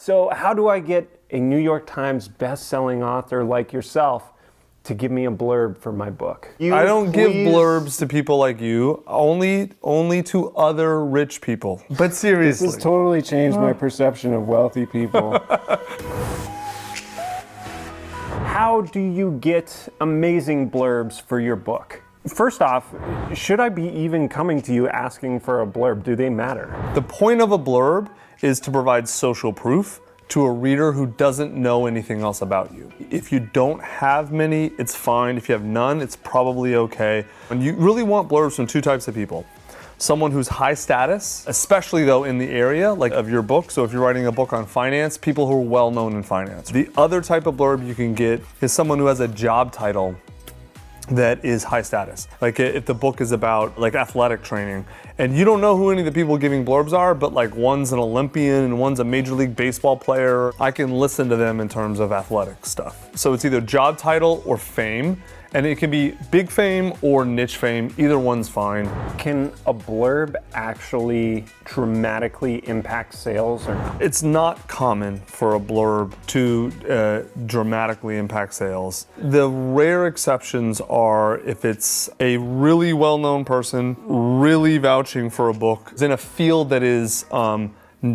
So how do I get a New York Times best-selling author like yourself to give me a blurb for my book? I don't give blurbs to people like you, only to other rich people. But seriously. This has totally changed my perception of wealthy people. How do you get amazing blurbs for your book? First off, should I be even coming to you asking for a blurb? Do they matter? The point of a blurb is to provide social proof to a reader who doesn't know anything else about you. If you don't have many, it's fine. If you have none, it's probably okay. And you really want blurbs from two types of people. Someone who's high status, especially though in the area like of your book. So if you're writing a book on finance, people who are well known in finance. The other type of blurb you can get is someone who has a job title that is high status. Like if the book is about like athletic training and you don't know who any of the people giving blurbs are, but like one's an Olympian and one's a Major League Baseball player, I can listen to them in terms of athletic stuff. So it's either job title or fame, and it can be big fame or niche fame, either one's fine. Can a blurb actually dramatically impact sales or not? It's not common for a blurb to dramatically impact sales. The rare exceptions are if it's a really well-known person really vouching for a book in a field that is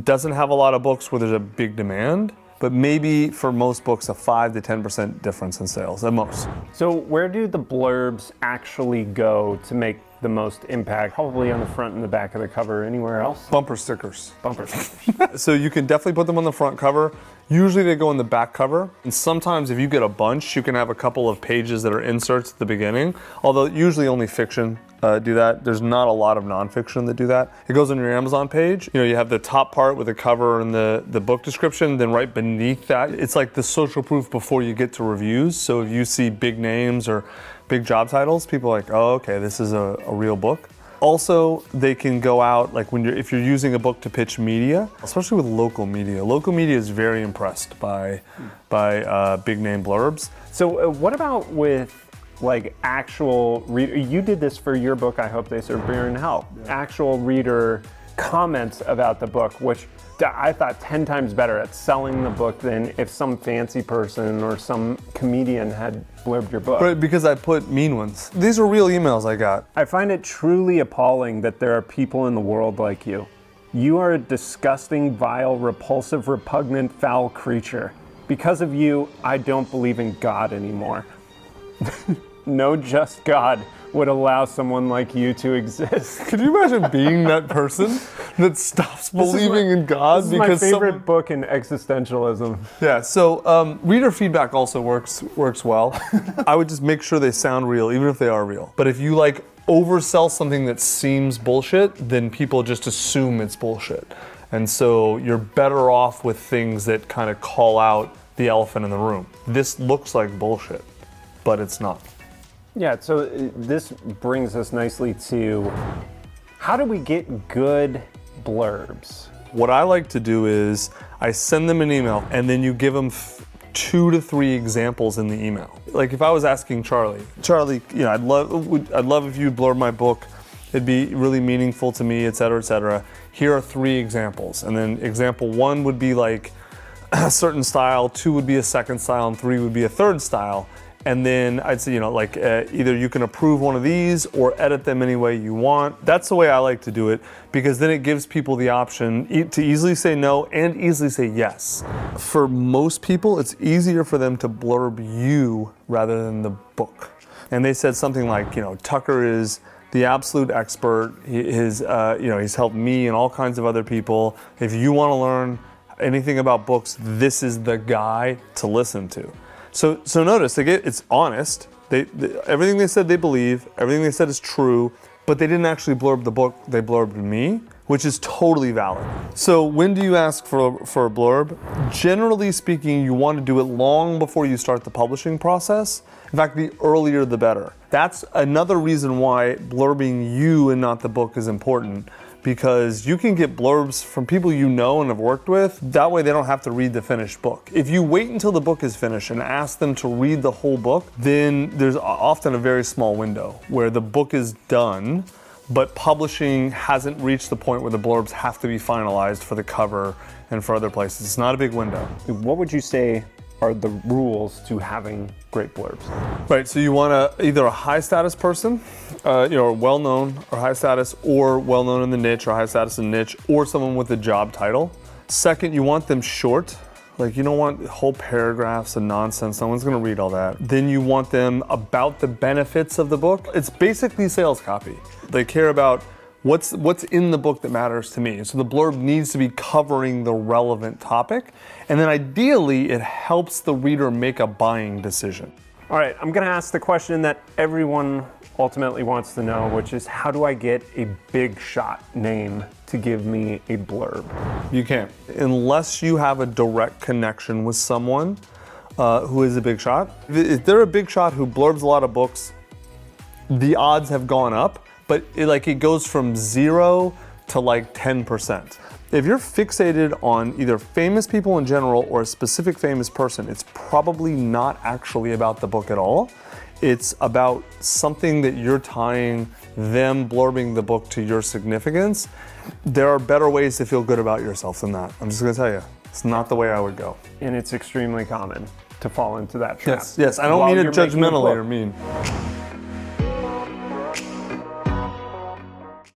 doesn't have a lot of books where there's a big demand, but maybe for most books a 5 to 10% difference in sales at most. So where do the blurbs actually go to make the most impact? Probably on the front and the back of the cover. Anywhere else? Bumper stickers. Bumper stickers. So you can definitely put them on the front cover. Usually they go on the back cover. And sometimes if you get a bunch, you can have a couple of pages that are inserts at the beginning. Although usually only fiction do that. There's not a lot of nonfiction that do that. It goes on your Amazon page. You know, you have the top part with the cover and the book description. Then right beneath that, it's like the social proof before you get to reviews. So if you see big names or big job titles, people are like, oh, okay, this is a real book. Also, they can go out like if you're using a book to pitch media, especially with local media. Local media is very impressed by big name blurbs. So what about with like actual reader? You did this for your book, I Hope They Serve Beer in Hell. Yeah. Actual reader comments about the book, which I thought 10 times better at selling the book than if some fancy person or some comedian had blurbed your book. Right, because I put mean ones. These are real emails I got. I find it truly appalling that there are people in the world like you. You are a disgusting, vile, repulsive, repugnant, foul creature. Because of you, I don't believe in God anymore. No just God would allow someone like you to exist. Could you imagine being that person that stops believing in God? This is because my favorite book in existentialism. Yeah, so reader feedback also works well. I would just make sure they sound real, even if they are real. But if you like oversell something that seems bullshit, then people just assume it's bullshit. And so you're better off with things that kind of call out the elephant in the room. This looks like bullshit, but it's not. Yeah, so this brings us nicely to how do we get good blurbs? What I like to do is I send them an email and then you give them 2 to 3 examples in the email. Like if I was asking Charlie, you know, I'd love if you'd blurb my book. It'd be really meaningful to me, et cetera, et cetera. Here are 3 examples. And then example 1 would be like a certain style, 2 would be a second style, and 3 would be a third style. And then I'd say, you know, like either you can approve one of these or edit them any way you want. That's the way I like to do it, because then it gives people the option to easily say no and easily say yes. For most people, it's easier for them to blurb you rather than the book. And they said something like, you know, Tucker is the absolute expert. He's helped me and all kinds of other people. If you want to learn anything about books, this is the guy to listen to. So notice, it's honest. Everything they said they believe, everything they said is true, but they didn't actually blurb the book, they blurbed me, which is totally valid. So when do you ask for a blurb? Generally speaking, you want to do it long before you start the publishing process. In fact, the earlier the better. That's another reason why blurbing you and not the book is important, because you can get blurbs from people you know and have worked with. That way they don't have to read the finished book. If you wait until the book is finished and ask them to read the whole book, then there's often a very small window where the book is done, but publishing hasn't reached the point where the blurbs have to be finalized for the cover and for other places. It's not a big window. What would you say are the rules to having great blurbs? Right, so you want either a high status person, well known or high status, or well known in the niche or high status in niche, or someone with a job title. Second, you want them short. Like, you don't want whole paragraphs of nonsense. No one's gonna read all that. Then you want them about the benefits of the book. It's basically sales copy. They care about what's in the book that matters to me. So the blurb needs to be covering the relevant topic. And then ideally, it helps the reader make a buying decision. All right, I'm gonna ask the question that everyone ultimately wants to know, which is how do I get a big shot name to give me a blurb? You can't. Unless you have a direct connection with someone who is a big shot. If they're a big shot who blurbs a lot of books, the odds have gone up, but it goes from 0 to like 10%. If you're fixated on either famous people in general or a specific famous person, it's probably not actually about the book at all. It's about something that you're tying them blurbing the book to your significance. There are better ways to feel good about yourself than that. I'm just gonna tell you, it's not the way I would go. And it's extremely common to fall into that trap. Yes, I don't mean it judgmentally or mean.